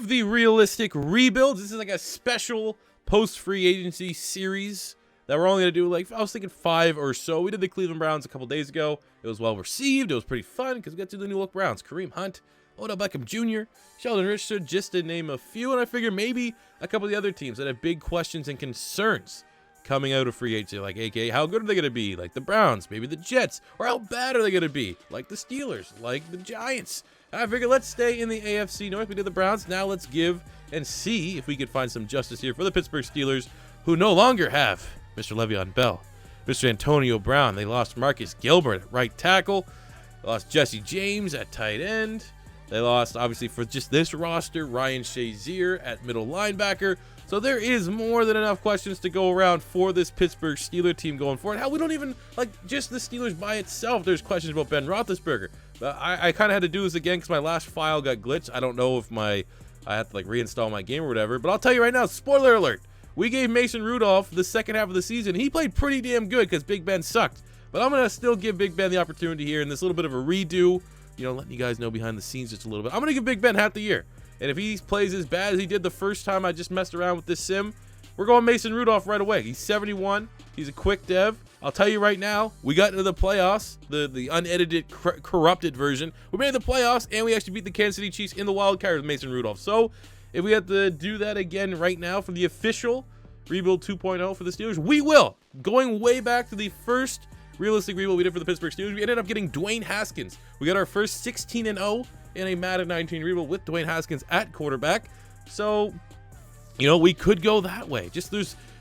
of the realistic rebuilds. This is like a special post-free agency series that we're only going to do, like, I was thinking 5 or so. We did the Cleveland Browns a couple days ago. It was well received. It was pretty fun because we got to the new look Browns. Kareem Hunt, Odell Beckham Jr., Sheldon Richardson, just to name a few. And I figure maybe a couple of the other teams that have big questions and concerns coming out of free agency, like, aka, how good are they going to be? Like the Browns, maybe the Jets. Or how bad are they going to be? Like the Steelers, like the Giants. I figured let's stay in the AFC North. We did the Browns. Now let's give and see if we could find some justice here for the Pittsburgh Steelers, who no longer have Mr. Le'Veon Bell, Mr. Antonio Brown. They lost Marcus Gilbert at right tackle. They lost Jesse James at tight end. They lost, obviously, for just this roster, Ryan Shazier at middle linebacker. So there is more than enough questions to go around for this Pittsburgh Steelers team going forward. Hell, we don't even, like, just the Steelers by itself, there's questions about Ben Roethlisberger. But I kind of had to do this again because my last file got glitched. I don't know if I had to, like, reinstall my game or whatever. But I'll tell you right now, spoiler alert. We gave Mason Rudolph the second half of the season. He played pretty damn good because Big Ben sucked. But I'm going to still give Big Ben the opportunity here in this little bit of a redo. You know, letting you guys know behind the scenes just a little bit. I'm going to give Big Ben half the year. And if he plays as bad as he did the first time I just messed around with this sim, we're going Mason Rudolph right away. He's 71. He's a quick dev. I'll tell you right now, we got into the playoffs, the unedited, corrupted version. We made the playoffs, and we actually beat the Kansas City Chiefs in the wild card with Mason Rudolph. So if we have to do that again right now for the official Rebuild 2.0 for the Steelers, we will. Going way back to the first realistic rebuild we did for the Pittsburgh Steelers, we ended up getting Dwayne Haskins. We got our first 16-0 in a Madden 19 rebuild with Dwayne Haskins at quarterback. So, you know, we could go that way. Just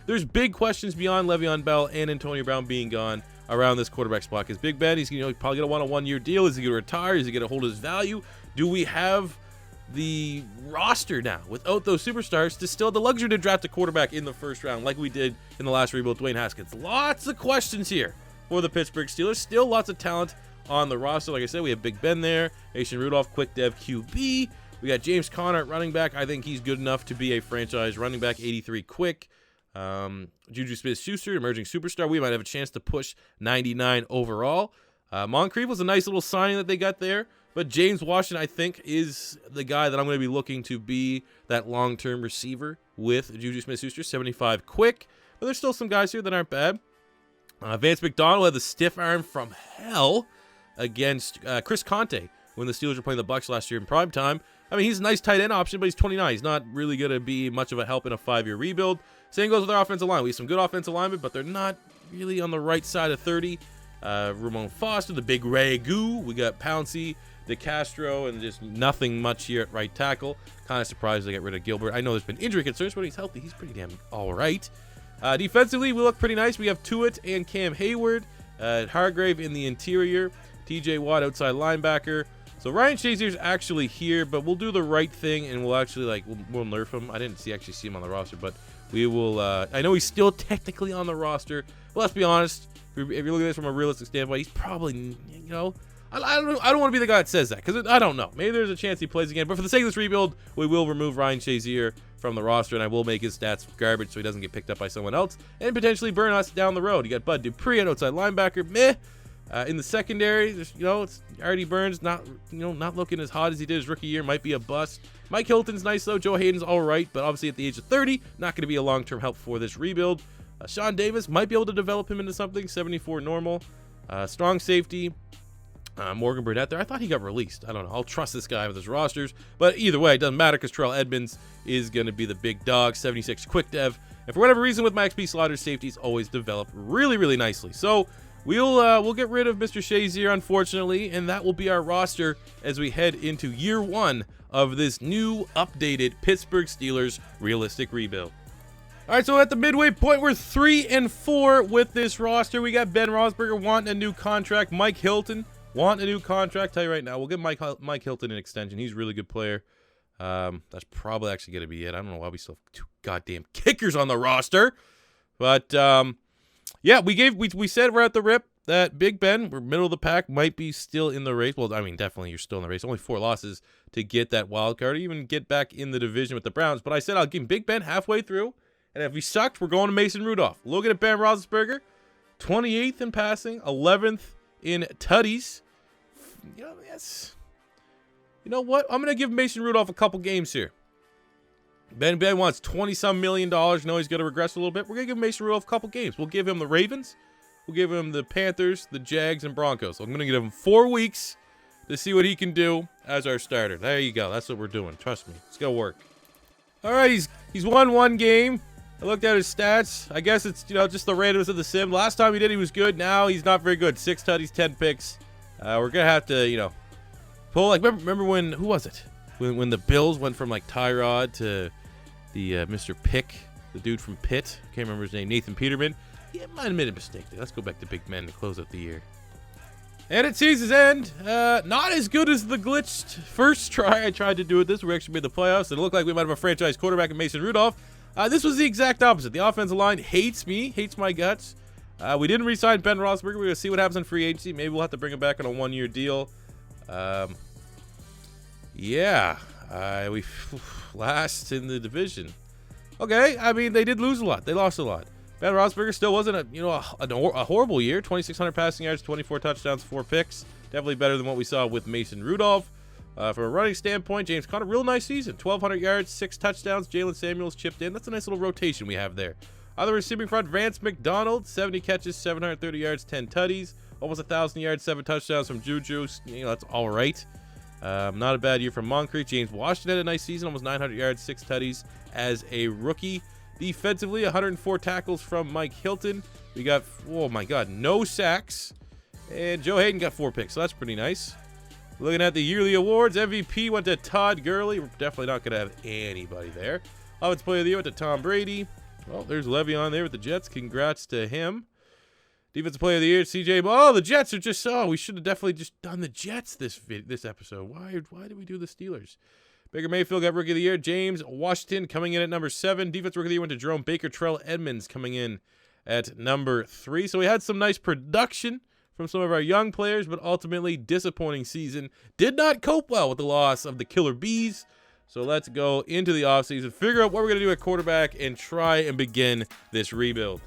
there's big questions beyond Le'Veon Bell and Antonio Brown being gone around this quarterback spot. Because Big Ben, he's probably going to want a one-year deal. Is he going to retire? Is he going to hold his value? Do we have the roster now without those superstars to still have the luxury to draft a quarterback in the first round like we did in the last rebuild, Dwayne Haskins? Lots of questions here for the Pittsburgh Steelers. Still lots of talent on the roster. Like I said, we have Big Ben there, Mason Rudolph, quick dev QB. We got James Conner at running back. I think he's good enough to be a franchise running back, 83 quick. JuJu Smith-Schuster, emerging superstar. We might have a chance to push 99 overall. Moncrief was a nice little signing that they got there. But James Washington, I think, is the guy that I'm going to be looking to be that long-term receiver with JuJu Smith-Schuster, 75 quick. But there's still some guys here that aren't bad. Vance McDonald had the stiff arm from hell against Chris Conte when the Steelers were playing the Bucs last year in prime time. I mean, he's a nice tight end option, but he's 29. He's not really going to be much of a help in a 5-year rebuild. Same goes with our offensive line. We have some good offensive linemen, but they're not really on the right side of 30. Ramon Foster, the big Ragu. We got Pouncey, DeCastro, and just nothing much here at right tackle. Kind of surprised they got rid of Gilbert. I know there's been injury concerns, but when he's healthy, he's pretty damn all right. Defensively, we look pretty nice. We have Tuitt and Cam Hayward. Hargrave in the interior. TJ Watt outside linebacker. So Ryan Shazier's actually here, but we'll do the right thing, and we'll actually, we'll nerf him. I didn't actually see him on the roster, but we will. I know he's still technically on the roster. But let's be honest. If you're looking at this from a realistic standpoint, he's probably, I don't want to be the guy that says that, because I don't know. Maybe there's a chance he plays again. But for the sake of this rebuild, we will remove Ryan Shazier from the roster, and I will make his stats garbage so he doesn't get picked up by someone else and potentially burn us down the road. You got Bud Dupree at outside linebacker. Meh. In the secondary, it's Artie Burns not looking as hot as he did his rookie year. Might be a bust. Mike Hilton's nice, though. Joe Hayden's all right, but obviously at the age of 30, not going to be a long-term help for this rebuild. Sean Davis might be able to develop him into something. 74 normal. Strong safety. Morgan Burnett there. I thought he got released. I don't know. I'll trust this guy with his rosters. But either way, it doesn't matter because Terrell Edmunds is going to be the big dog. 76 quick dev. And for whatever reason with my XP slaughter, safeties always develop really, really nicely. So we'll get rid of Mr. Shazier, unfortunately, and that will be our roster as we head into year 1 of this new updated Pittsburgh Steelers realistic rebuild. All right, so at the midway point, we're 3-4 with this roster. We got Ben Roethlisberger wanting a new contract. Mike Hilton wanting a new contract. Tell you right now, we'll give Mike Hilton an extension. He's a really good player. That's probably actually going to be it. I don't know why we still have 2 goddamn kickers on the roster. But, yeah, we said right at the rip that Big Ben, we're middle of the pack, might be still in the race. Well, I mean, definitely you're still in the race. Only 4 losses to get that wild card, or even get back in the division with the Browns. But I said I'll give Big Ben halfway through. And if he sucked, we're going to Mason Rudolph. Looking at Ben Roethlisberger, 28th in passing, 11th in tutties. You know what? I'm going to give Mason Rudolph a couple games here. Ben wants $20-some million. No, he's going to regress a little bit. We're going to give Mason Rudolph a couple games. We'll give him the Ravens. We'll give him the Panthers, the Jags, and Broncos. So I'm going to give him 4 weeks to see what he can do as our starter. There you go. That's what we're doing. Trust me. It's going to work. All right, he's won 1 game. I looked at his stats. I guess it's, just the randomness of the sim. Last time he did, he was good. Now he's not very good. 6 tutties, 10 picks. We're going to have to, pull. Like, remember when, who was it? When the Bills went from, like, Tyrod to the Mr. Pick, the dude from Pitt. I can't remember his name. Nathan Peterman. Yeah, might have made a mistake there. Let's go back to big men to close out the year. And at season's end, not as good as the glitched first try I tried to do with this. We actually made the playoffs. It looked like we might have a franchise quarterback in Mason Rudolph. This was the exact opposite. The offensive line hates me, hates my guts. We didn't re-sign Ben Roethlisberger. We're going to see what happens in free agency. Maybe we'll have to bring him back on a 1-year deal. Yeah, we last in the division. Okay, I mean, they did lose a lot. They lost a lot. Ben Roethlisberger still wasn't a horrible year. 2,600 passing yards, 24 touchdowns, 4 picks. Definitely better than what we saw with Mason Rudolph. From a running standpoint, James Conner, real nice season. 1,200 yards, 6 touchdowns. Jalen Samuels chipped in. That's a nice little rotation we have there. On the receiving front, Vance McDonald, 70 catches, 730 yards, 10 tutties. Almost 1,000 yards, 7 touchdowns from JuJu. That's all right. Not a bad year from Moncrief. James Washington had a nice season, almost 900 yards, 6 tutties as a rookie. Defensively, 104 tackles from Mike Hilton. We got, oh my God, no sacks. And Joe Hayden got 4 picks, so that's pretty nice. Looking at the yearly awards, MVP went to Todd Gurley. We're definitely not going to have anybody there. Offensive Player of the Year went to Tom Brady. Well, there's Le'Veon there with the Jets. Congrats to him. Defensive Player of the Year, CJ. Oh, the Jets are just, we should have definitely just done the Jets this episode. Why did we do the Steelers? Baker Mayfield got Rookie of the Year. James Washington coming in at number 7. Defensive Rookie of the Year went to Jerome Baker. Terrell Edmunds coming in at number 3. So we had some nice production from some of our young players, but ultimately disappointing season. Did not cope well with the loss of the Killer Bees. So let's go into the offseason, figure out what we're going to do at quarterback, and try and begin this rebuild.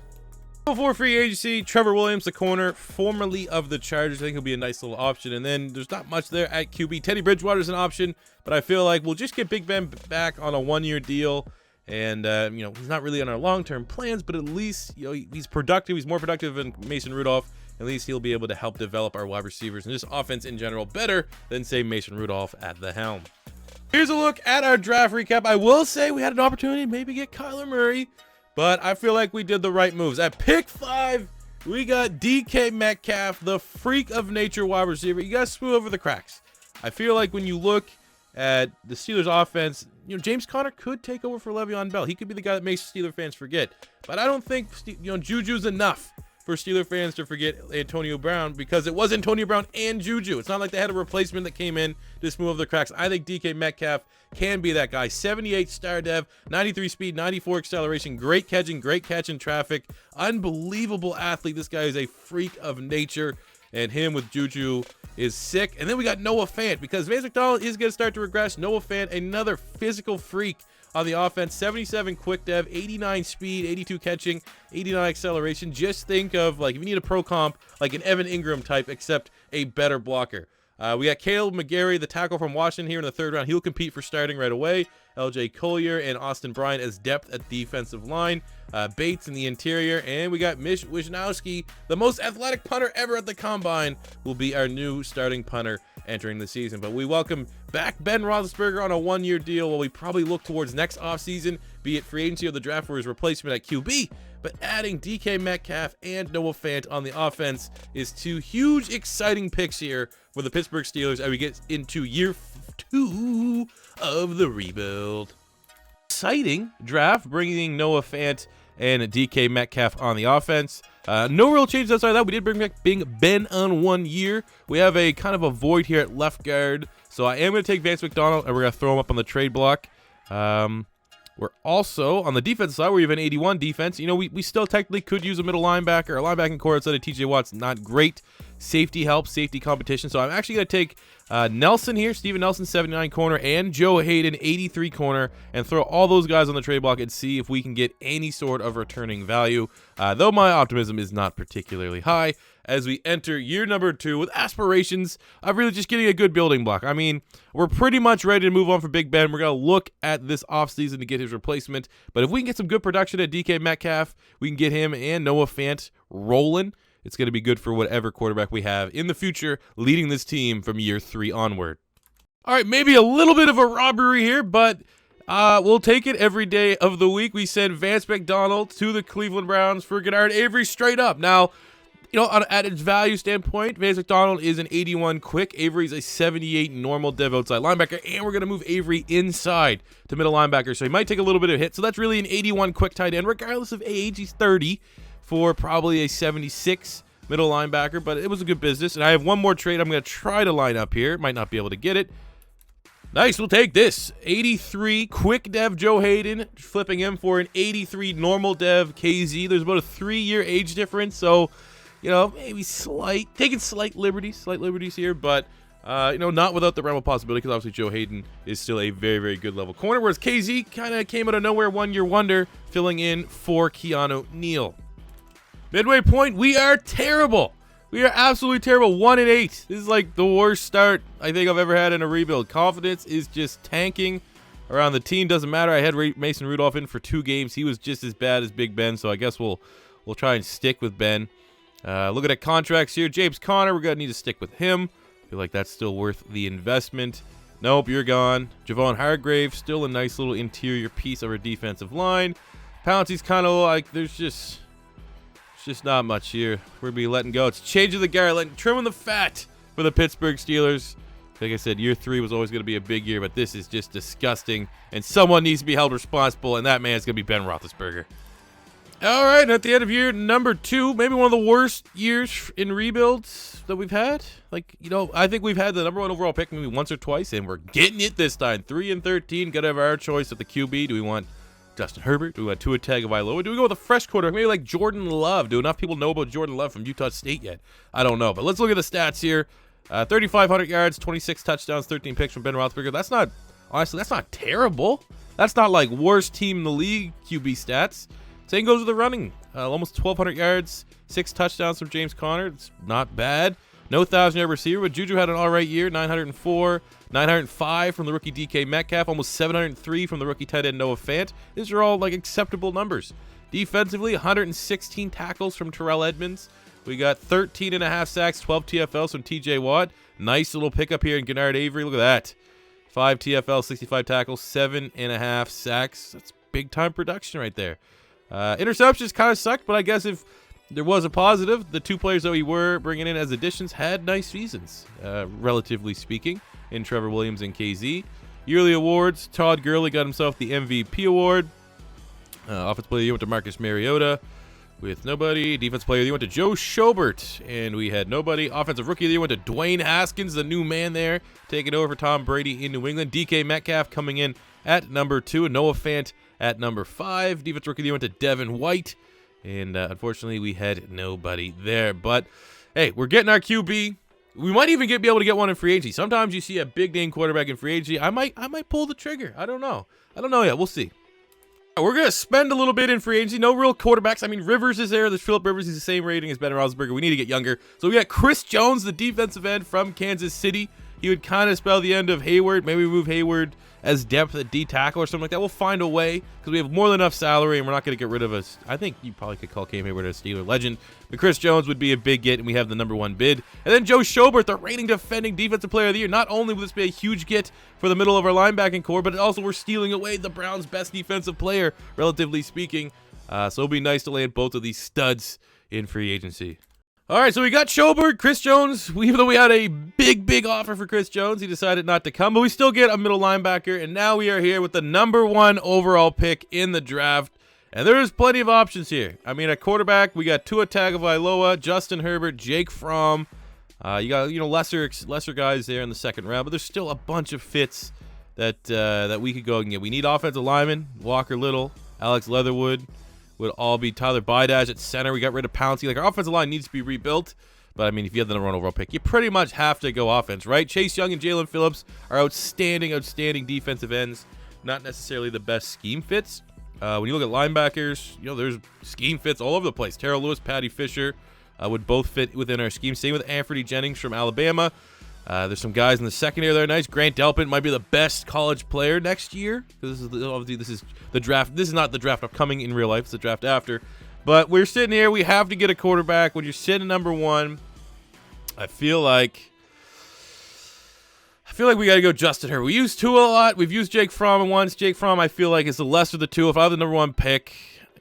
Before free agency, Trevor Williams, the corner, formerly of the Chargers. I think he'll be a nice little option. And then there's not much there at QB. Teddy Bridgewater's an option, but I feel like we'll just get Big Ben back on a 1-year deal. And, he's not really on our long-term plans, but at least, he's productive. He's more productive than Mason Rudolph. At least he'll be able to help develop our wide receivers and just offense in general better than, say, Mason Rudolph at the helm. Here's a look at our draft recap. I will say we had an opportunity to maybe get Kyler Murray, but I feel like we did the right moves. At pick 5, we got DK Metcalf, the freak of nature wide receiver. You guys smooth over the cracks. I feel like when you look at the Steelers offense, James Conner could take over for Le'Veon Bell. He could be the guy that makes Steeler fans forget. But I don't think, JuJu's enough for Steeler fans to forget Antonio Brown, because it was Antonio Brown and JuJu. It's not like they had a replacement that came in to smooth over the cracks. I think DK Metcalf can be that guy. 78 star dev, 93 speed, 94 acceleration, great catch in traffic, unbelievable athlete. This guy is a freak of nature, and him with JuJu is sick. And then we got Noah Fant, because Vance McDonald is going to start to regress. Noah Fant, another physical freak on the offense. 77 quick dev, 89 speed, 82 catching, 89 acceleration. Just think of, like, if you need a pro comp, like an Evan Ingram type, except a better blocker. We got Caleb McGarry, the tackle from Washington, here in the 3rd round. He'll compete for starting right away. LJ Collier and Austin Bryant as depth at defensive line. Bates in the interior. And we got Mitch Wisnowski, the most athletic punter ever at the Combine, will be our new starting punter entering the season. But we welcome back Ben Roethlisberger on a 1-year deal while we probably look towards next offseason, be it free agency or the draft for his replacement at QB. But adding DK Metcalf and Noah Fant on the offense is 2 huge, exciting picks here for the Pittsburgh Steelers as we get into year 2 of the rebuild. Exciting draft, bringing Noah Fant and DK Metcalf on the offense. No real changes outside of that. We did bring back Ben on 1 year. We have a kind of a void here at left guard, so I am going to take Vance McDonald, and we're going to throw him up on the trade block. We're also, on the defensive side, we have an 81 defense. We still technically could use a middle linebacker. Our linebacking core outside of TJ Watt's not great. safety help, safety competition. So I'm actually going to take Nelson here, Steven Nelson, 79 corner, and Joe Hayden, 83 corner, and throw all those guys on the trade block and see if we can get any sort of returning value, though my optimism is not particularly high as we enter year number 2 with aspirations of really just getting a good building block. I mean, we're pretty much ready to move on for Big Ben. We're going to look at this offseason to get his replacement, but if we can get some good production at DK Metcalf, we can get him and Noah Fant rolling. It's going to be good for whatever quarterback we have in the future leading this team from year 3 onward. All right, maybe a little bit of a robbery here, but we'll take it every day of the week. We send Vance McDonald to the Cleveland Browns for Gennard Avery straight up. Now, you know, at its value standpoint, Vance McDonald is an 81 quick. Avery's a 78 normal dev outside linebacker, and we're going to move Avery inside to middle linebacker, so he might take a little bit of hit. So that's really an 81 quick tight end, regardless of age. He's 30 for probably a 76 middle linebacker, but it was a good business. And I have one more trade I'm going to try to line up here. Might not be able to get it. Nice, we'll take this. 83 quick dev Joe Hayden, flipping him for an 83 normal dev KZ. There's about a 3-year age difference, so you know, maybe taking slight liberties here, but you know, not without the realm of possibility, because obviously Joe Hayden is still a very, very good level corner, whereas KZ kind of came out of nowhere, 1-year wonder, filling in for Keanu Neal. Midway point, we are terrible. We are absolutely terrible. 1-8. This is like the worst start I think I've ever had in a rebuild. Confidence is just tanking around the team. Doesn't matter. I had Mason Rudolph in for 2 games. He was just as bad as Big Ben, so I guess we'll try and stick with Ben. Looking at contracts here, James Conner, we're going to need to stick with him. Feel like that's still worth the investment. Nope, you're gone. Javon Hargrave, still a nice little interior piece of our defensive line. Pouncey's kind of like, there's just not much here. We're going to be letting go. It's changing the guard, trimming the fat for the Pittsburgh Steelers. Like I said, year 3 was always going to be a big year, but this is just disgusting, and someone needs to be held responsible, and that man's going to be Ben Roethlisberger. All right, at the end of year number 2, maybe one of the worst years in rebuilds that we've had. Like, you know, I think we've had the number 1 overall pick maybe once or twice, and we're getting it this time. 3-13, got to have our choice at the QB. Do we want Justin Herbert? Do we want Tua Tagovailoa? Do we go with a fresh quarterback? Maybe like Jordan Love. Do enough people know about Jordan Love from Utah State yet? I don't know, but let's look at the stats here. 3,500 yards, 26 touchdowns, 13 picks from Ben Roethlisberger. That's not, honestly, that's not terrible. That's not like worst team in the league QB stats. Same goes with the running. Almost 1,200 yards, 6 touchdowns from James Conner. It's not bad. No 1,000-yard receiver, but JuJu had an all right year. 904, 905 from the rookie DK Metcalf. Almost 703 from the rookie tight end Noah Fant. These are all like acceptable numbers. Defensively, 116 tackles from Terrell Edmunds. We got 13.5 sacks, 12 TFLs from TJ Watt. Nice little pickup here in Gennard Avery. Look at that. 5 TFLs, 65 tackles, 7.5 sacks. That's big-time production right there. Interceptions kind of sucked, but I guess if there was a positive, the 2 players that we were bringing in as additions had nice seasons, relatively speaking, in Trevor Williams and KZ. Yearly awards, Todd Gurley got himself the MVP award. Offensive player of the year went to Marcus Mariota with nobody. Defensive player of the year went to Joe Schobert, and we had nobody. Offensive rookie of the year went to Dwayne Haskins, the new man there, taking over for Tom Brady in New England. DK Metcalf coming in at number 2, and Noah Fant at number 5. Defense rookie of the year went to Devin White. And unfortunately, we had nobody there. But, hey, we're getting our QB. We might even be able to get one in free agency. Sometimes you see a big-name quarterback in free agency. I might pull the trigger. I don't know. Yet. We'll see. We're going to spend a little bit in free agency. No real quarterbacks. I mean, Rivers is there. There's Phillip Rivers. He's the same rating as Ben Roethlisberger. We need to get younger. So we got Chris Jones, the defensive end from Kansas City. He would kind of spell the end of Hayward. Maybe we move Hayward as depth at D tackle or something like that. We'll find a way because we have more than enough salary, and we're not going to get rid of us. I think you probably could call Cam Hayward a Steeler legend, but Chris Jones would be a big get, and we have the number 1 bid. And then Joe Schobert, the reigning defending defensive player of the year. Not only will this be a huge get for the middle of our linebacking core, but also we're stealing away the Browns' best defensive player, relatively speaking. So it'll be nice to land both of these studs in free agency. All right, so we got Schobert, Chris Jones. Even though we had a big offer for Chris Jones, he decided not to come, but we still get a middle linebacker, and now we are here with the number 1 overall pick in the draft, and there is plenty of options here. I mean, at quarterback, we got Tua Tagovailoa, Justin Herbert, Jake Fromm. You got lesser guys there in the second round, but there's still a bunch of fits that we could go and get. We need offensive linemen, Walker Little, Alex Leatherwood. Would all be Tyler Bidash at center. We got rid of Pouncey. Like, our offensive line needs to be rebuilt. But, I mean, if you have the number 1 overall pick, you pretty much have to go offense, right? Chase Young and Jalen Phillips are outstanding defensive ends. Not necessarily the best scheme fits. When you look at linebackers, there's scheme fits all over the place. Terrell Lewis, Patty Fisher would both fit within our scheme. Same with Anthony Jennings from Alabama. There's some guys in the secondary that are nice. Grant Delpit might be the best college player next year. This is the draft. This is not the draft upcoming in real life. It's the draft after. But we're sitting here. We have to get a quarterback. When you're sitting at number 1, I feel like we got to go Justin Herbert. We use Tua a lot. We've used Jake Fromm once. Jake Fromm, I feel like, is the lesser of the two. If I have the number 1 pick,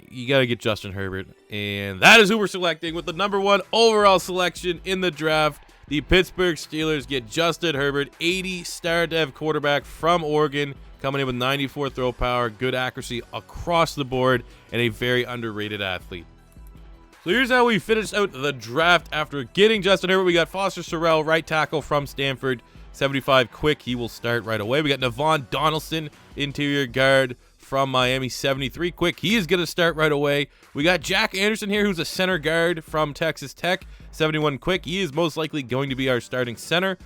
you got to get Justin Herbert. And that is who we're selecting with the number 1 overall selection in the draft. The Pittsburgh Steelers get Justin Herbert, 80 star dev quarterback from Oregon, coming in with 94 throw power, good accuracy across the board, and a very underrated athlete. So here's how we finished out the draft after getting Justin Herbert. We got Foster Sarell, right tackle from Stanford, 75 quick. He will start right away. We got Navon Donaldson, interior guard from Miami, 73 quick. He is going to start right away. We got Jack Anderson here, who's a center guard from Texas Tech, 71 quick. He is most likely going to be our starting center.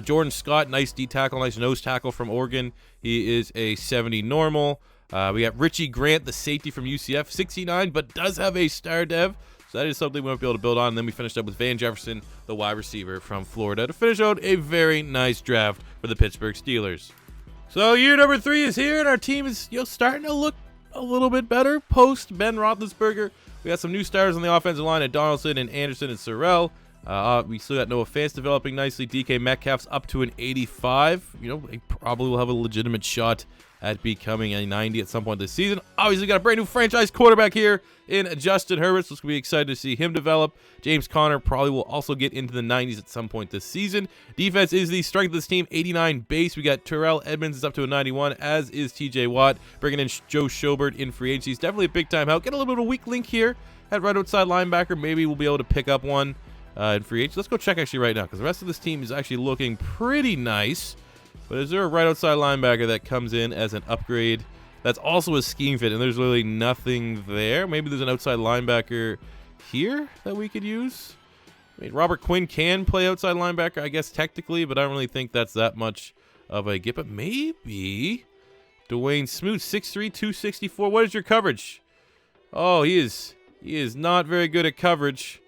Jordan Scott, nice D tackle, nice nose tackle from Oregon. He is a 70 normal. We got Richie Grant, the safety from UCF, 69, but does have a star dev. So that is something we might be able to build on. And then we finished up with Van Jefferson, the wide receiver from Florida, to finish out a very nice draft for the Pittsburgh Steelers. So year number 3 is here, and our team is starting to look a little bit better post Ben Roethlisberger. We got some new starters on the offensive line at Donaldson and Anderson and Sorrell. We still got Noah Fant developing nicely. DK Metcalf's up to an 85. He probably will have a legitimate shot at becoming a 90 at some point this season. Obviously, got a brand new franchise quarterback here in Justin Herbert, so it's going to be excited to see him develop. James Conner probably will also get into the 90s at some point this season. Defense is the strength of this team, 89 base. We got Terrell. Edmunds is up to a 91, as is TJ Watt. Bringing in Joe Schobert in free agency. He's definitely a big-time help. Get a little bit of a weak link here at right outside linebacker. Maybe we'll be able to pick up one in free agency. Let's go check actually right now, because the rest of this team is actually looking pretty nice. But is there a right outside linebacker that comes in as an upgrade that's also a scheme fit, and there's really nothing there? Maybe there's an outside linebacker here that we could use. I mean, Robert Quinn can play outside linebacker, I guess, technically, but I don't really think that's that much of a get. But maybe Dwayne Smoot, 6'3", 264. What is your coverage? Oh, he is not very good at coverage.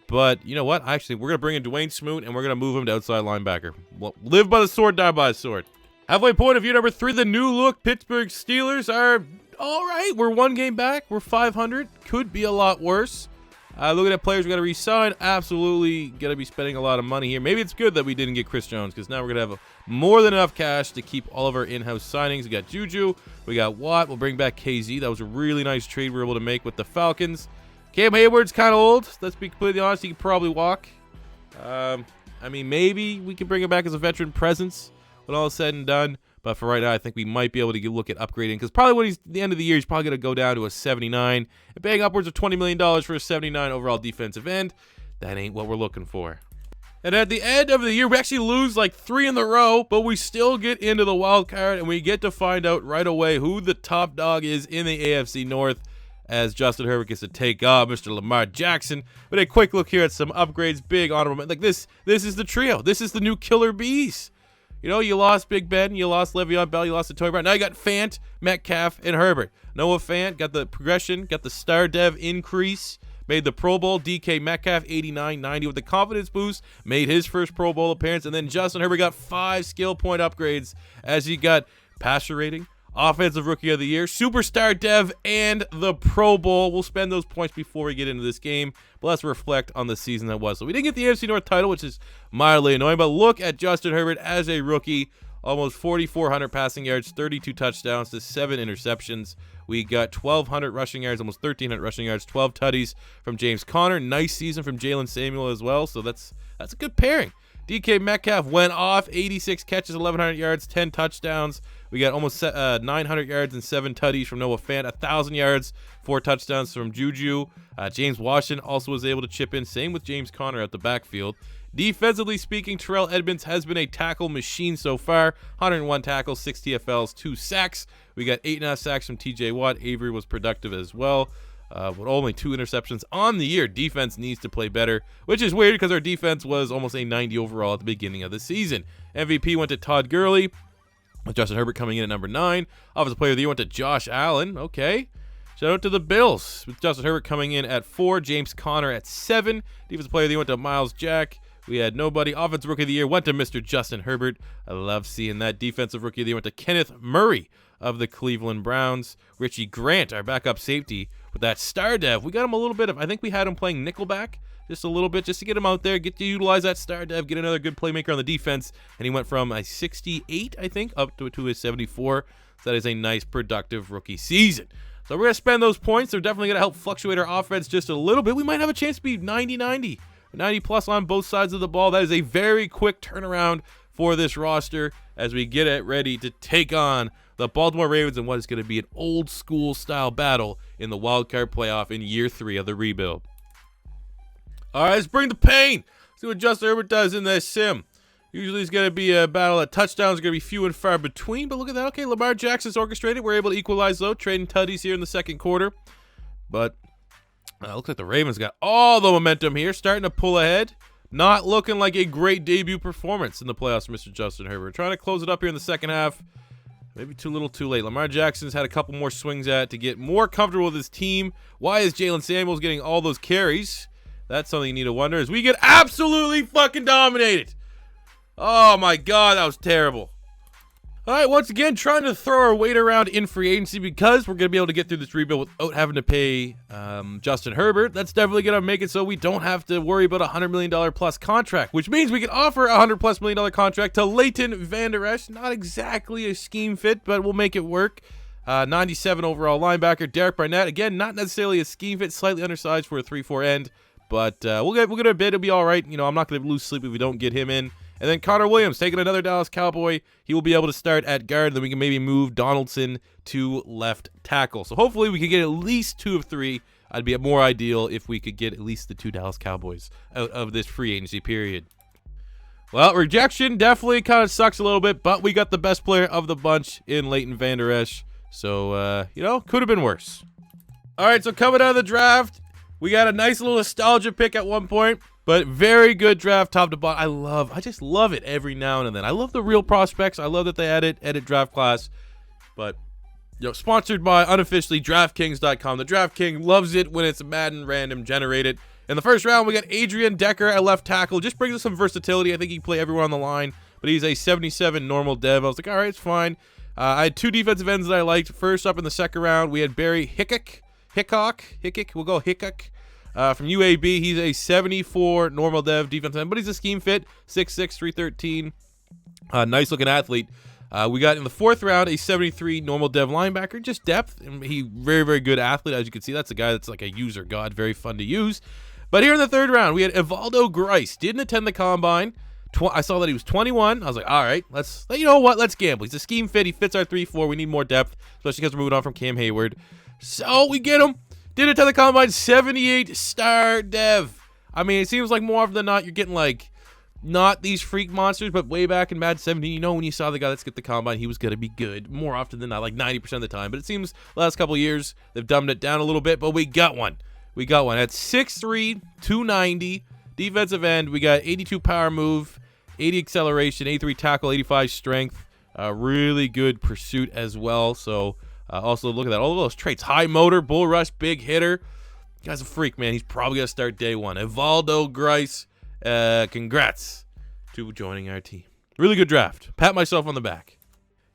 But you know what? Actually, we're going to bring in Dwayne Smoot, and we're going to move him to outside linebacker. Well, live by the sword, die by the sword. Halfway point of year number 3, the new look Pittsburgh Steelers are all right. We're 1 game back. We're 500. Could be a lot worse. Looking at players we got to re-sign. Absolutely going to be spending a lot of money here. Maybe it's good that we didn't get Chris Jones, because now we're going to have more than enough cash to keep all of our in-house signings. We got JuJu. We got Watt. We'll bring back KZ. That was a really nice trade we were able to make with the Falcons. Cam Hayward's kind of old. Let's be completely honest. He could probably walk. I mean, maybe we can bring him back as a veteran presence when all is said and done. But for right now, I think we might be able to look at upgrading, because probably when he's at the end of the year, he's probably going to go down to a 79 and paying upwards of $20 million for a 79 overall defensive end. That ain't what we're looking for. And at the end of the year, we actually lose like 3 in a row, but we still get into the wild card, and we get to find out right away who the top dog is in the AFC North, as Justin Herbert gets to take on Mr. Lamar Jackson. But a quick look here at some upgrades, big honorable. Like this is the trio. This is the new killer bees. You lost Big Ben, you lost Le'Veon Bell, you lost Antonio Brown. Now you got Fant, Metcalf, and Herbert. Noah Fant got the progression, got the star dev increase, made the Pro Bowl. DK Metcalf, 89, 90 with the confidence boost, made his first Pro Bowl appearance. And then Justin Herbert got 5 skill point upgrades, as he got passer rating, Offensive Rookie of the Year, Superstar Dev, and the Pro Bowl. We'll spend those points before we get into this game, but let's reflect on the season that was. So we didn't get the AFC North title, which is mildly annoying, but look at Justin Herbert as a rookie. Almost 4,400 passing yards, 32 touchdowns to 7 interceptions. We got 1,200 rushing yards, almost 1,300 rushing yards, 12 tutties from James Conner. Nice season from Jalen Samuel as well, so that's a good pairing. DK Metcalf went off, 86 catches, 1,100 yards, 10 touchdowns. We got almost 900 yards and 7 tutties from Noah Fant, 1,000 yards, 4 touchdowns from JuJu. James Washington also was able to chip in. Same with James Conner at the backfield. Defensively speaking, Terrell Edmunds has been a tackle machine so far. 101 tackles, 6 TFLs, 2 sacks. We got 8.5 sacks from TJ Watt. Avery was productive as well. but only 2 interceptions on the year. Defense needs to play better, which is weird because our defense was almost a 90 overall at the beginning of the season. MVP went to Todd Gurley, with Justin Herbert coming in at number 9. Offensive Player of the Year went to Josh Allen. Okay. Shout out to the Bills, with Justin Herbert coming in at 4, James Conner at 7. Defensive Player of the Year went to Miles Jack. We had nobody. Offensive Rookie of the Year went to Mr. Justin Herbert. I love seeing that. Defensive Rookie of the Year went to Kenneth Murray of the Cleveland Browns. Richie Grant, our backup safety, with that star dev. We got him a little bit of, I think we had him playing nickelback just a little bit, just to get him out there, get to utilize that star dev, get another good playmaker on the defense. And he went from a 68, I think, up to a 74. So that is a nice, productive rookie season. So we're going to spend those points. They're definitely going to help fluctuate our offense just a little bit. We might have a chance to be 90-90. 90 plus on both sides of the ball. That is a very quick turnaround for this roster as we get it ready to take on the Baltimore Ravens in what is going to be an old school style battle in the wild card playoff in year 3 of the rebuild. All right, let's bring the pain. See what Justin Herbert does in this sim. Usually it's going to be a battle of touchdowns are going to be few and far between, but look at that. Okay, Lamar Jackson's orchestrated. We're able to equalize though, trading tutties here in the second quarter. But looks like the Ravens got all the momentum here, starting to pull ahead. Not looking like a great debut performance in the playoffs for Mr. Justin Herbert. Trying to close it up here in the second half. Maybe too little too late. Lamar Jackson's had a couple more swings at to get more comfortable with his team. Why is Jalen Samuels getting all those carries? That's something you need to wonder as we get absolutely fucking dominated. Oh my God, that was terrible. All right, once again, trying to throw our weight around in free agency because we're going to be able to get through this rebuild without having to pay Justin Herbert. That's definitely going to make it so we don't have to worry about a $100 million plus contract, which means we can offer a $100+ million contract to Leighton Vander Esch. Not exactly a scheme fit, but we'll make it work. 97 overall linebacker. Derek Barnett, again, not necessarily a scheme fit, slightly undersized for a 3-4 end, but we'll get a bid. It'll be all right. You know, I'm not going to lose sleep if we don't get him in. And then Connor Williams, taking another Dallas Cowboy. He will be able to start at guard. Then we can maybe move Donaldson to left tackle. So hopefully we can get at least 2 of 3. I'd be more ideal if we could get at least the 2 Dallas Cowboys out of this free agency period. Well, rejection definitely kind of sucks a little bit, but we got the best player of the bunch in Leighton Vander Esch. So, you know, could have been worse. All right, so coming out of the draft, we got a nice little nostalgia pick at one point. But very good draft, top to bottom. I just love it every now and then. I love the real prospects. I love that they edit draft class. But, you know, sponsored by unofficially DraftKings.com. The DraftKings loves it when it's Madden random generated. In the first round, we got Adrian Decker at left tackle. Just brings us some versatility. I think he can play everyone on the line. But he's a 77 normal dev. I was like, all right, it's fine. I had 2 defensive ends that I liked. First up in the second round, we had Barry Hickok. We'll go Hickok. From UAB, he's a 74 normal dev defensive end, but he's a scheme fit, 6'6", 313. Nice looking athlete. We got in the 4th round a 73 normal dev linebacker, just depth. And he very, very good athlete. As you can see, that's a guy that's like a user god, very fun to use. But here in the 3rd round, we had Evaldo Grice. Didn't attend the combine. I saw that he was 21. I was like, all right, you know what? Let's gamble. He's a scheme fit. He fits our 3-4. We need more depth, especially because we're moving on from Cam Hayward. So we get him. Did it to the combine, 78 star dev. I mean, it seems like more often than not, you're getting like not these freak monsters, but way back in Madden 17, you know, when you saw the guy that's get the combine, he was going to be good more often than not, like 90% of the time. But it seems the last couple of years, they've dumbed it down a little bit, but we got one. We got one at 6'3", 290, defensive end. We got 82 power move, 80 acceleration, 83 tackle, 85 strength. Really good pursuit as well. So also look at that. All of those traits. High motor, bull rush, big hitter. Guy's a freak, man. He's probably going to start day one. Evaldo Grice, congrats to joining our team. Really good draft. Pat myself on the back.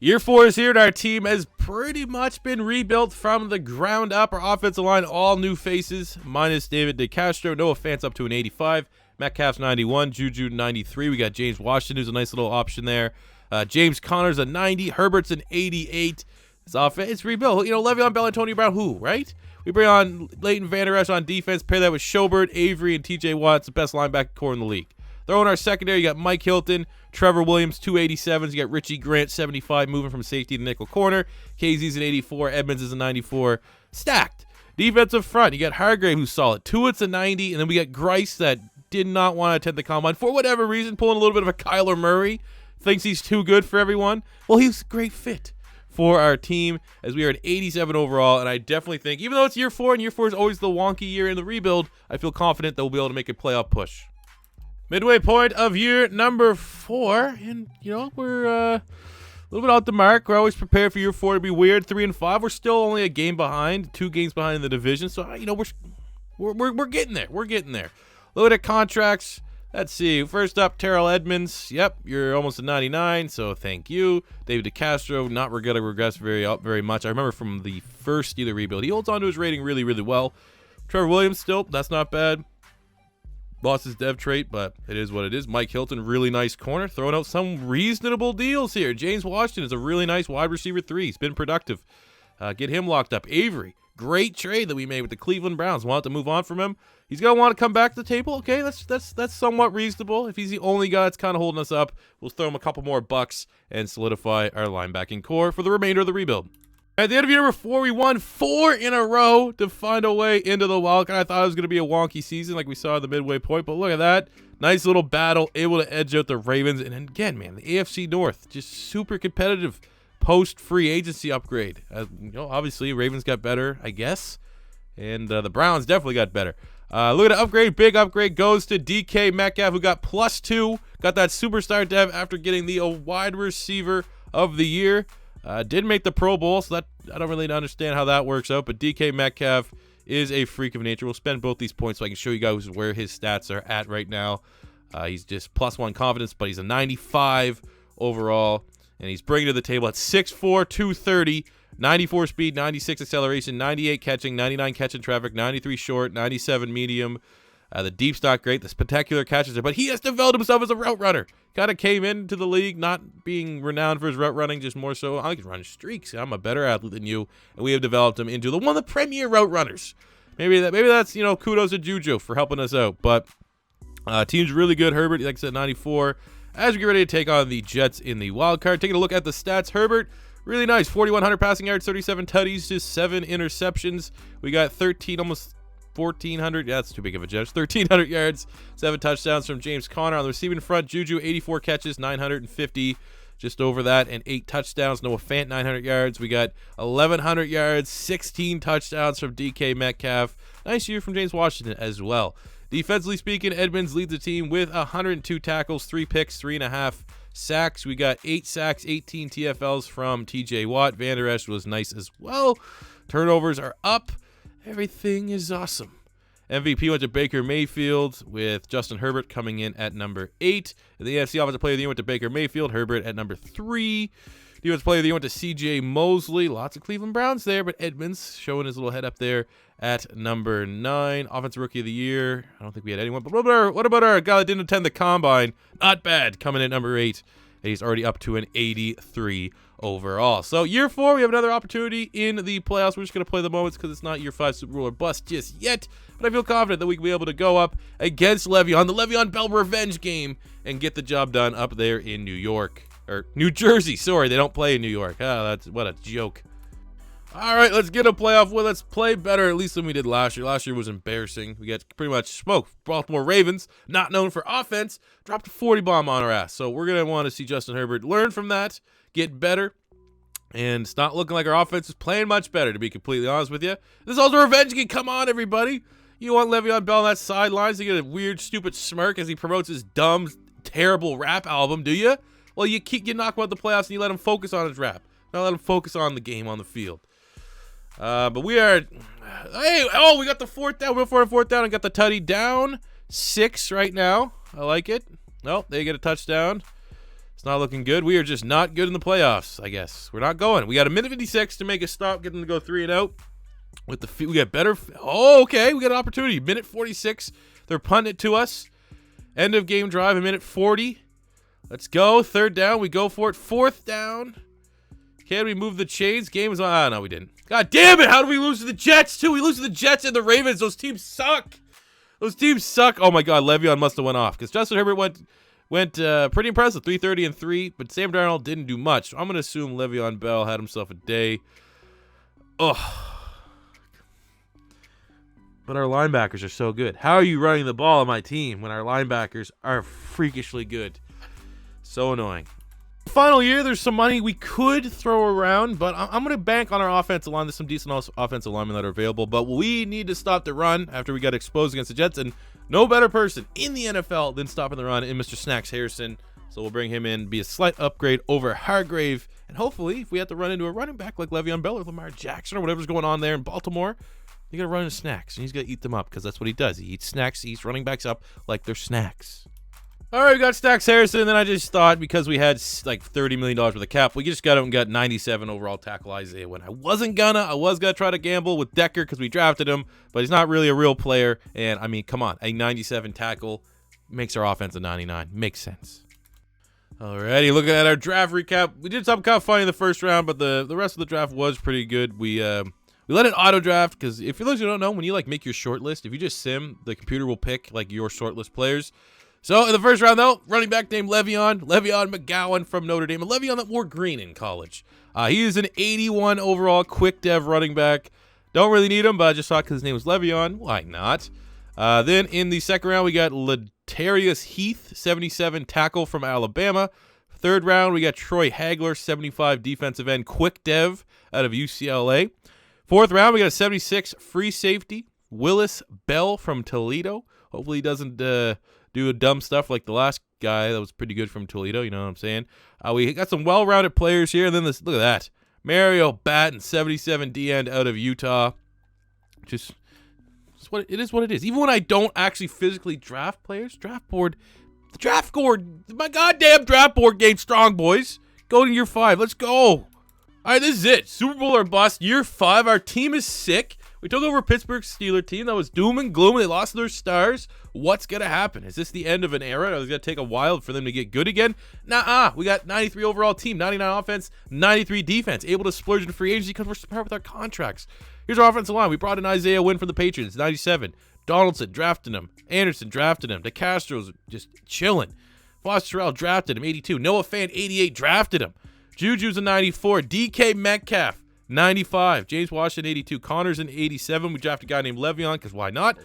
Year 4 is here, and our team has pretty much been rebuilt from the ground up. Our offensive line, all new faces, minus David DeCastro. Noah Fant's up to an 85. Metcalf's 91. JuJu 93. We got James Washington, who's a nice little option there. James Conner's a 90. Herbert's an 88. This offense, it's rebuilt. You know, Le'Veon Bell, Antonio Brown, who, right? We bring on Leighton Vander Esch on defense. Pair that with Schobert, Avery, and TJ Watt. The best linebacker core in the league. Throwing our secondary, you got Mike Hilton, Trevor Williams, 287s. You got Richie Grant, 75, moving from safety to nickel corner. KZ's an 84. Edmunds is a 94. Stacked. Defensive front, you got Hargrave, who's solid. Tuitt's a 90. And then we got Grice that did not want to attend the combine for whatever reason, pulling a little bit of a Kyler Murray. Thinks he's too good for everyone. Well, he's a great fit for our team, as we are at 87 overall. And I definitely think, even though it's year 4, and year 4 is always the wonky year in the rebuild, I feel confident that we'll be able to make a playoff push. Midway point of year number 4, and we're a little bit out the mark. We're always prepared for year 4 to be weird. 3-5. We're still only a game behind, 2 games behind in the division. So we're getting there. We're getting there. Look at contracts. Let's see. First up, Terrell Edmunds. Yep, you're almost a 99, so thank you. David DeCastro, not going to regress very much. I remember from the first Steeler rebuild, he holds on to his rating really, really well. Trevor Williams still, that's not bad. Lost his dev trait, but it is what it is. Mike Hilton, really nice corner, throwing out some reasonable deals here. James Washington is a really nice wide receiver 3. He's been productive. Get him locked up. Avery, great trade that we made with the Cleveland Browns. Want to move on from him. He's going to want to come back to the table. Okay, that's somewhat reasonable. If he's the only guy that's kind of holding us up, we'll throw him a couple more bucks and solidify our linebacking core for the remainder of the rebuild. At the end of year number 4, we won 4 in a row to find a way into the wild card. I thought it was going to be a wonky season like we saw at the midway point, but look at that. Nice little battle, able to edge out the Ravens. And again, man, the AFC North, just super competitive post-free agency upgrade. Obviously, Ravens got better, I guess, and the Browns definitely got better. Look at the upgrade. Big upgrade goes to DK Metcalf, who got +2. Got that superstar dev after getting the wide receiver of the year. Did make the Pro Bowl, so that I don't really understand how that works out. But DK Metcalf is a freak of nature. We'll spend both these points so I can show you guys where his stats are at right now. He's just +1 confidence, but he's a 95 overall. And he's bringing to the table at 6'4", 230, 94 speed, 96 acceleration, 98 catching, 99 catching traffic, 93 short, 97 medium. The deep stock great, the spectacular catches there, but he has developed himself as a route runner. Kind of came into the league not being renowned for his route running, just more so, I can run streaks. I'm a better athlete than you, and we have developed him into one of the premier route runners. Maybe that's kudos to JuJu for helping us out. But team's really good. Herbert, like I said, 94. As we get ready to take on the Jets in the wild card, taking a look at the stats, Herbert, really nice. 4,100 passing yards, 37 tutties, just 7 interceptions. We got 13, almost 1,400. Yeah, that's too big of a judge. 1,300 yards, 7 touchdowns from James Conner. On the receiving front, JuJu, 84 catches, 950, just over that, and 8 touchdowns. Noah Fant, 900 yards. We got 1,100 yards, 16 touchdowns from DK Metcalf. Nice year from James Washington as well. Defensively speaking, Edmunds leads the team with 102 tackles, 3 picks, 3.5 sacks. We got 8 sacks, 18 TFLs from TJ Watt. Van Der Esch was nice as well. Turnovers are up. Everything is awesome. MVP went to Baker Mayfield, with Justin Herbert coming in at number 8. And the AFC Offensive Player of the Year went to Baker Mayfield, Herbert at number 3. Defensive Player of the Year went to CJ Mosley. Lots of Cleveland Browns there, but Edmunds showing his little head up there at number 9. Offensive Rookie of the Year, I don't think we had anyone. But what about our guy that didn't attend the Combine? Not bad, coming in at number 8. And he's already up to an 83 overall. So year 4, we have another opportunity in the playoffs. We're just going to play the moments because it's not year 5 Super Bowl or bust just yet. But I feel confident that we can be able to go up against Le'Veon, the Le'Veon Bell revenge game, and get the job done up there in New York. Or New Jersey, sorry, they don't play in New York. That's what a joke. All right, let's get a playoff win. Let's play better at least than we did last year. Last year was embarrassing. We got pretty much smoked. Baltimore Ravens, not known for offense, dropped a 40 bomb on our ass. So we're going to want to see Justin Herbert learn from that, get better, and it's not looking like our offense is playing much better, to be completely honest with you. This is also a revenge game. Come on, everybody. You want Le'Veon Bell on that sidelines to get a weird, stupid smirk as he promotes his dumb, terrible rap album, do you? Well, you knock him out the playoffs and you let him focus on his rap. Not let him focus on the game on the field. But we are... Hey, we got the 4th down. We're for a 4th down and got the tutty down. 6 right now. I like it. Nope, they get a touchdown. It's not looking good. We are just not good in the playoffs, I guess. We're not going. We got a minute 56 to make a stop, get them to go 3 and out. With the we got better... Oh, okay, we got an opportunity. Minute 46. They're punting it to us. End of game drive, a minute 40. Let's go. 3rd down. We go for it. 4th down. Can we move the chains? Game is on. Ah, no, we didn't. God damn it. How do we lose to the Jets, too? We lose to the Jets and the Ravens. Those teams suck. Those teams suck. Oh, my God. Le'Veon must have went off because Justin Herbert went pretty impressive. 330 and 3, but Sam Darnold didn't do much. So I'm going to assume Le'Veon Bell had himself a day. Oh. But our linebackers are so good. How are you running the ball on my team when our linebackers are freakishly good? So annoying. Final year, there's some money we could throw around, but I'm going to bank on our offensive line. There's some decent offensive linemen that are available, but we need to stop the run after we got exposed against the Jets, and no better person in the NFL than stopping the run in Mr. Snacks Harrison. So we'll bring him in, be a slight upgrade over Hargrave, and hopefully, if we have to run into a running back like Le'Veon Bell or Lamar Jackson or whatever's going on there in Baltimore, you got to run into snacks, and he's going to eat them up because that's what he does. He eats snacks, he eats running backs up like they're snacks. All right, we got Snacks Harrison, and then I just thought because we had like $30 million worth of cap, we just got out and got 97 overall tackle Isaiah Wynn. I was gonna try to gamble with Decker because we drafted him, but he's not really a real player. And I mean, come on, a 97 tackle makes our offense a 99. Makes sense. Alrighty, looking at our draft recap, we did something kind of funny in the first round, but the rest of the draft was pretty good. We let it auto draft because if for those who don't know, when you like make your short list, if you just sim, the computer will pick like your short list players. So in the first round, though, running back named Le'Veon McGowan from Notre Dame. A Le'Veon that wore green in college. He is an 81 overall quick dev running back. Don't really need him, but I just thought because his name was Le'Veon, why not? Then in the second round, we got Latarius Heath, 77 tackle from Alabama. Third round, we got Troy Hagler, 75 defensive end quick dev out of UCLA. Fourth round, we got a 76 free safety, Willis Bell from Toledo. Hopefully he doesn't do a dumb stuff like the last guy that was pretty good from Toledo, you know what I'm saying? We got some well-rounded players here, and then look at that. Mario Batten, 77 D-end out of Utah. Just what it is. Even when I don't actually physically draft players, the draft board, my goddamn draft board game strong, boys. Go to year 5. Let's go. All right, this is it. Super Bowl or bust. Year 5. Our team is sick. We took over a Pittsburgh Steelers team that was doom and gloom. They lost their stars. What's going to happen? Is this the end of an era? Or is it going to take a while for them to get good again? Nah, we got 93 overall team, 99 offense, 93 defense. Able to splurge in free agency because we're smart with our contracts. Here's our offensive line. We brought in Isaiah Wynn from the Patriots, 97. Donaldson, drafted him. Anderson, drafted him. DeCastro's just chilling. Foster Terrell, drafted him, 82. Noah Fant, 88, drafted him. JuJu's a 94. DK Metcalf, 95. James Washington, 82. Connor's an 87. We drafted a guy named Le'Veon because why not?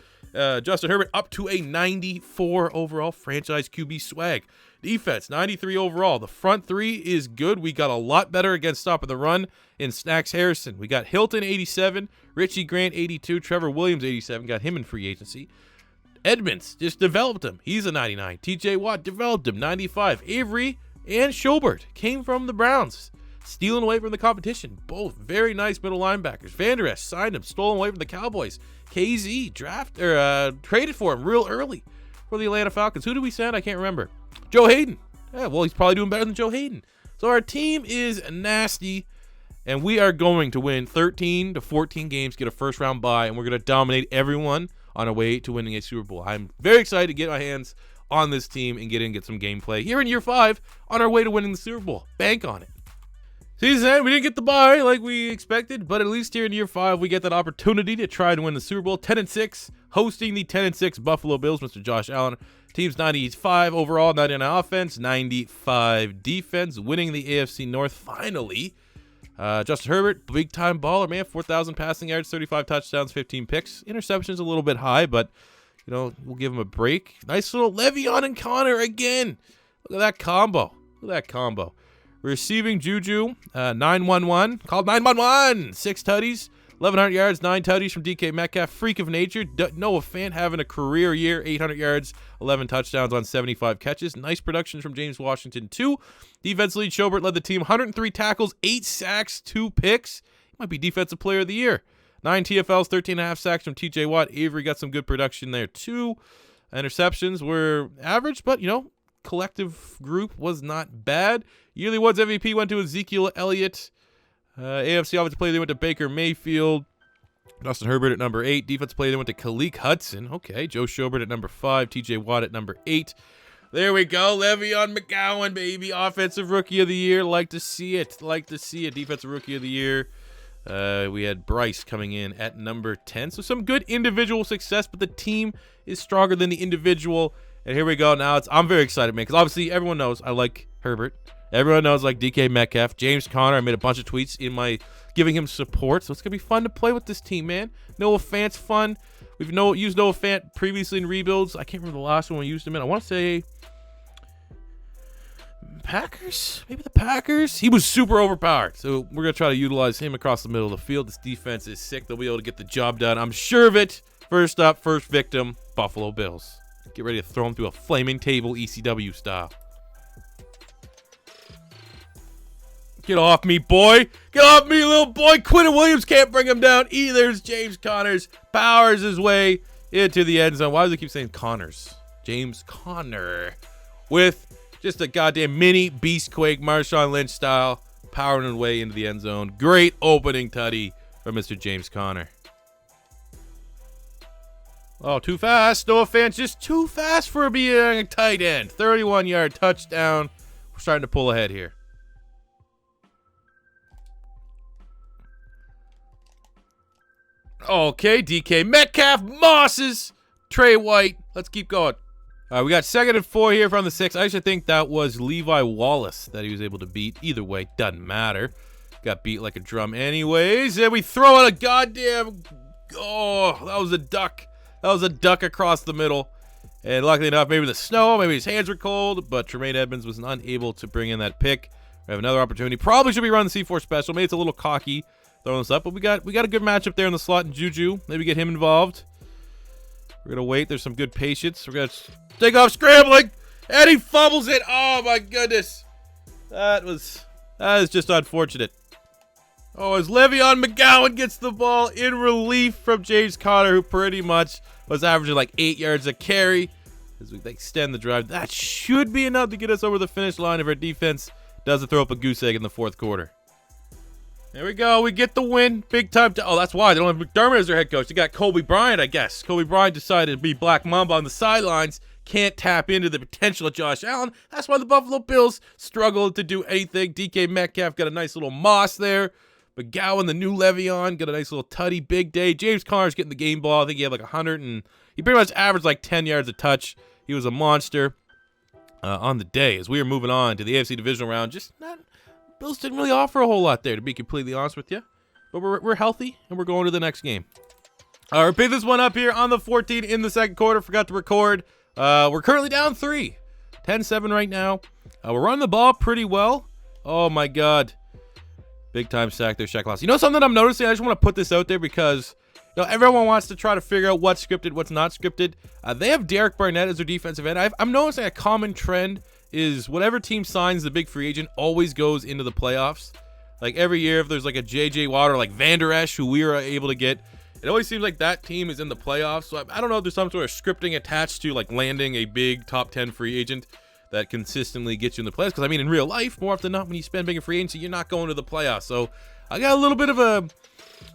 Justin Herbert up to a 94 overall franchise QB swag. Defense, 93 overall. The front three is good. We got a lot better against stopping the run in Snacks Harrison. We got Hilton, 87. Richie Grant, 82. Trevor Williams, 87. Got him in free agency. Edmunds just developed him. He's a 99. TJ Watt developed him, 95. Avery and Schobert came from the Browns, stealing away from the competition. Both very nice middle linebackers. Van Der Esch signed him, stolen away from the Cowboys. KZ traded for him real early for the Atlanta Falcons. Who did we send? I can't remember. Joe Hayden. Yeah, well, he's probably doing better than Joe Hayden. So our team is nasty, and we are going to win 13 to 14 games, get a first-round bye, and we're going to dominate everyone on our way to winning a Super Bowl. I'm very excited to get my hands on this team and get some gameplay here in year 5 on our way to winning the Super Bowl. Bank on it. Season end, we didn't get the bye like we expected, but at least here in year 5, we get that opportunity to try to win the Super Bowl. 10-6, hosting the 10-6 Buffalo Bills, Mr. Josh Allen. Team's 95 overall, 99 offense, 95 defense, winning the AFC North finally. Justin Herbert, big-time baller, man, 4,000 passing yards, 35 touchdowns, 15 picks. Interceptions a little bit high, but, you know, we'll give him a break. Nice little Le'Veon and Connor again. Look at that combo. Receiving JuJu, 911, called 911, 6 tutties, 1,100 yards, 9 tutties from DK Metcalf, freak of nature. Noah Fant having a career year, 800 yards, 11 touchdowns on 75 catches. Nice production from James Washington, too. Defense lead, Schobert led the team, 103 tackles, 8 sacks, 2 picks. He might be Defensive Player of the Year. 9 TFLs, 13.5 sacks from TJ Watt. Avery got some good production there, too. Interceptions were average, but, you know, collective group was not bad. Yearly Woods MVP went to Ezekiel Elliott. AFC Offensive Player, they went to Baker Mayfield. Justin Herbert at number 8. Defensive Player, they went to Khaleke Hudson. Okay, Joe Schobert at number 5. TJ Watt at number 8. There we go. Le'Veon McGowan, baby. Offensive Rookie of the Year. Like to see it. Defensive Rookie of the Year. We had Bryce coming in at number 10. So some good individual success, but the team is stronger than the individual. And here we go. Now I'm very excited, man, because obviously everyone knows I like Herbert. Everyone knows like DK Metcalf. James Conner, I made a bunch of tweets in my giving him support. So it's going to be fun to play with this team, man. Noah Fant's fun. We've used Noah Fant previously in rebuilds. I can't remember the last one we used him in. I want to say Packers? Maybe the Packers? He was super overpowered, so we're going to try to utilize him across the middle of the field. This defense is sick. They'll be able to get the job done. I'm sure of it. First up, first victim, Buffalo Bills. Get ready to throw him through a flaming table ECW style. Get off me, boy. Get off me, little boy. Quinton Williams can't bring him down either. There's James Connors. Powers his way into the end zone. Why do they keep saying Connors? James Conner with just a goddamn mini Beastquake Marshawn Lynch style, powering his way into the end zone. Great opening tutty from Mr. James Conner. Oh, too fast. Noah Fant just too fast for being a tight end. 31-yard touchdown. We're starting to pull ahead here. Okay, DK Metcalf, Mosses, Trey White. Let's keep going. All right, we got 2nd and 4 here from the 6. I actually think that was Levi Wallace that he was able to beat. Either way, doesn't matter. Got beat like a drum anyways. And we throw out a goddamn... Oh, that was a duck. That was a duck across the middle. And luckily enough, maybe the snow, maybe his hands were cold, but Tremaine Edmunds was unable to bring in that pick. We have another opportunity. Probably should be running the C4 special. Maybe it's a little cocky throwing this up, but we got a good matchup there in the slot in JuJu. Maybe get him involved. We're going to wait. There's some good patience. We're going to take off scrambling, and he fumbles it. Oh, my goodness. That is just unfortunate. Oh, as Le'Veon McGowan gets the ball in relief from James Conner, who pretty much was averaging like 8 yards a carry. As we extend the drive, that should be enough to get us over the finish line if our defense doesn't throw up a goose egg in the 4th quarter. There we go. We get the win. Big time. Oh, that's why. They don't have McDermott as their head coach. They got Kobe Bryant, I guess. Kobe Bryant decided to be Black Mamba on the sidelines. Can't tap into the potential of Josh Allen. That's why the Buffalo Bills struggled to do anything. DK Metcalf got a nice little moss there. McGowan, the new Le'Veon, got a nice little tutty. Big day. James Conner's getting the game ball. I think he had like 100 and... He pretty much averaged like 10 yards a touch. He was a monster on the day. As we are moving on to the AFC divisional round, Bills didn't really offer a whole lot there, to be completely honest with you. But we're healthy, and we're going to the next game. All right, pick this one up here on the 14 in the 2nd quarter. Forgot to record. We're currently down 3. 10-7 right now. We're running the ball pretty well. Oh, my God. Big time sack there, Shaq Loss. You know something I'm noticing? I just want to put this out there because everyone wants to try to figure out what's scripted, what's not scripted. They have Derek Barnett as their defensive end. I'm noticing a common trend is whatever team signs the big free agent always goes into the playoffs. Like every year, if there's like a J.J. Watt or like Van Der Esch, who we were able to get, it always seems like that team is in the playoffs. So I don't know if there's some sort of scripting attached to like landing a big top 10 free agent that consistently gets you in the playoffs. Because I mean, in real life, more often than not, when you spend big in free agency, you're not going to the playoffs. So I got a little bit of a,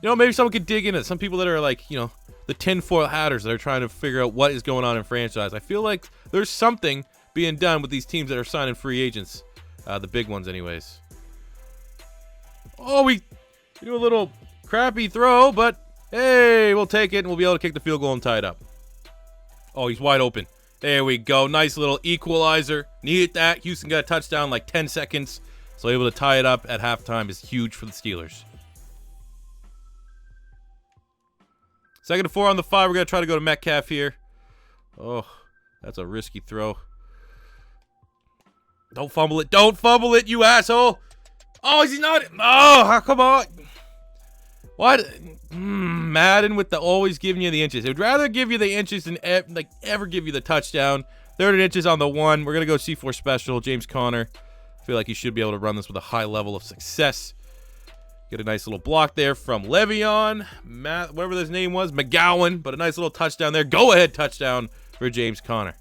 maybe someone could dig into it. Some people that are like, the tinfoil hatters that are trying to figure out what is going on in franchise. I feel like there's something being done with these teams that are signing free agents, the big ones anyways. Oh, we do a little crappy throw, but hey, we'll take it, and we'll be able to kick the field goal and tie it up. Oh, he's wide open. There we go. Nice little equalizer. Needed that. Houston got a touchdown like 10 seconds, so able to tie it up at halftime is huge for the Steelers. 2nd and 4 on the 5. We're going to try to go to Metcalf here. Oh, that's a risky throw. Don't fumble it. Don't fumble it, you asshole. Oh, is he not? Oh, come on. What? Madden with the always giving you the inches. It would rather give you the inches than ever give you the touchdown. 30 inches on the 1. We're going to go C4 special. James Conner. I feel like he should be able to run this with a high level of success. Get a nice little block there from Le'Veon. Whatever his name was. McGowan. But a nice little touchdown there. Go-ahead touchdown for James Conner.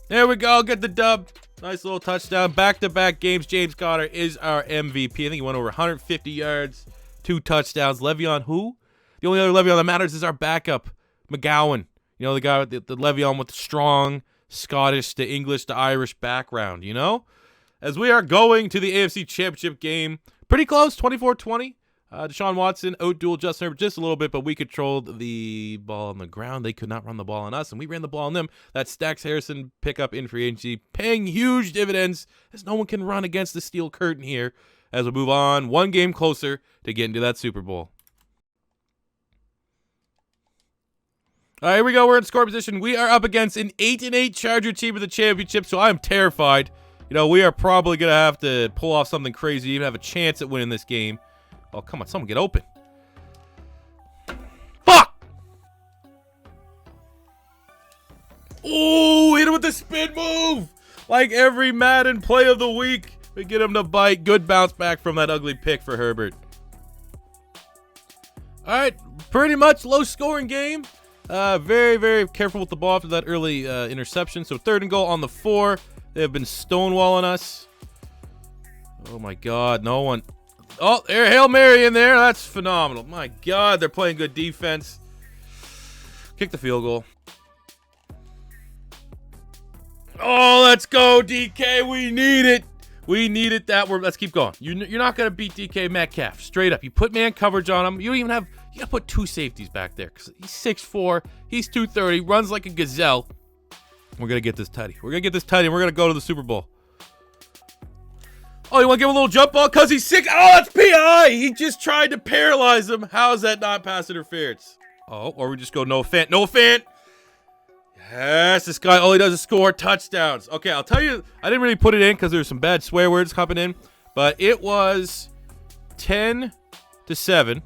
There we go. Get the dub. Nice little touchdown. Back-to-back games. James Conner is our MVP. I think he went over 150 yards. 2 touchdowns. Le'Veon who? The only other Le'Veon that matters is our backup, McGowan. The guy with the Le'Veon with the strong Scottish to English to Irish background, As we are going to the AFC Championship game. Pretty close, 24-20. Deshaun Watson outdueled Justin Herbert just a little bit, but we controlled the ball on the ground. They could not run the ball on us, and we ran the ball on them. That Stax Harrison pickup in free agency, paying huge dividends, as no one can run against the steel curtain here as we move on. One game closer to getting to that Super Bowl. All right, here we go. We're in score position. We are up against an 8-8 Charger team with the championship, so I'm terrified. You know, we are probably going to have to pull off something crazy, even have a chance at winning this game. Oh, come on. Someone get open. Fuck! Oh, hit him with the spin move. Like every Madden play of the week. We get him to bite. Good bounce back from that ugly pick for Herbert. All right, pretty much low-scoring game. Very, very careful with the ball after that early interception. So 3rd and goal on the 4. They have been stonewalling us. Oh, my God. No one. Oh, there, Hail Mary in there. That's phenomenal. My God, they're playing good defense. Kick the field goal. Oh, let's go, DK. We need it. We need it. Let's keep going. You're not going to beat DK Metcalf. Straight up. You put man coverage on him. You don't even have... You got to put 2 safeties back there. Because he's 6'4". He's 230. Runs like a gazelle. We're going to get this tutty. We're going to get this tutty. And we're going to go to the Super Bowl. Oh, you want to give him a little jump ball? Because he's 6... Oh, that's PI. He just tried to paralyze him. How is that not pass interference? Oh, or we just go Noah Fant. Noah Fant. Yes, this guy, all he does is score touchdowns. Okay, I'll tell you, I didn't really put it in because there's some bad swear words coming in, but it was 10-7,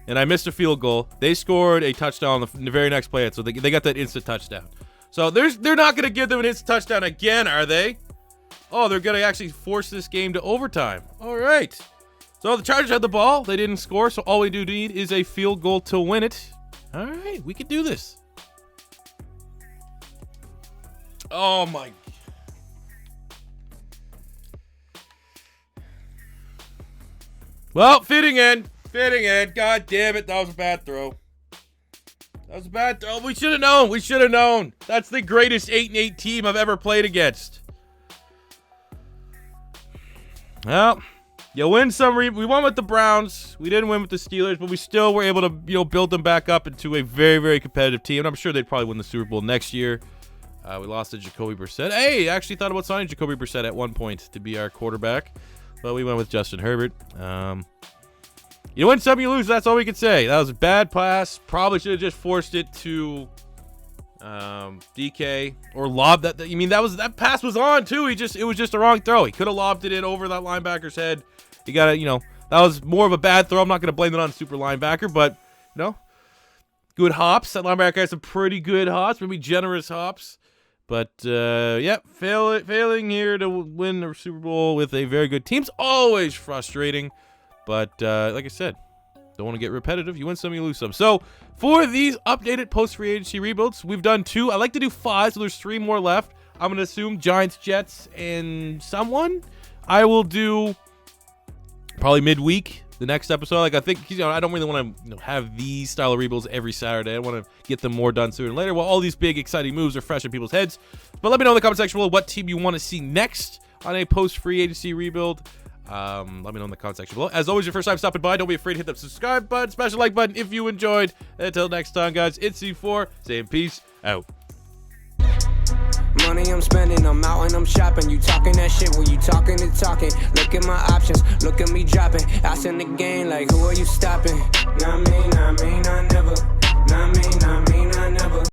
and I missed a field goal. They scored a touchdown in the very next play, so they got that instant touchdown. So they're not going to give them an instant touchdown again, are they? Oh, they're going to actually force this game to overtime. All right. So the Chargers had the ball. They didn't score, so all we do need is a field goal to win it. All right, we can do this. Oh, my. Well, fitting in. God damn it. That was a bad throw. We should have known. That's the greatest 8-8 team I've ever played against. Well, you win some. We won with the Browns. We didn't win with the Steelers, but we still were able to, build them back up into a very, very competitive team. And I'm sure they'd probably win the Super Bowl next year. We lost to Jacoby Brissett. Hey, I actually thought about signing Jacoby Brissett at one point to be our quarterback, but we went with Justin Herbert. You win some, you lose. That's all we can say. That was a bad pass. Probably should have just forced it to DK or lobbed that. I mean, that pass was on too. It was just a wrong throw. He could have lobbed it in over that linebacker's head. You got to, that was more of a bad throw. I'm not going to blame it on the super linebacker, but good hops. That linebacker has some pretty good hops, maybe generous hops. But, failing here to win the Super Bowl with a very good team's always frustrating. But, like I said, don't want to get repetitive. You win some, you lose some. So, for these updated post-free agency rebuilds, we've done 2. I like to do 5, so there's 3 more left. I'm going to assume Giants, Jets, and someone. I will do probably midweek. The next episode, I think, I don't really want to have these style of rebuilds every Saturday. I want to get them more done sooner and later. Well, all these big, exciting moves are fresh in people's heads. But let me know in the comment section below what team you want to see next on a post-free agency rebuild. Let me know in the comment section below. As always, your first time stopping by, don't be afraid to hit that subscribe button, smash the like button if you enjoyed. Until next time, guys, it's C4 saying peace out. Money I'm spending, I'm out and I'm shopping. You talking that shit when you talking and talking. Look at my options, look at me dropping. Ass in the game, like who are you stopping? Not me.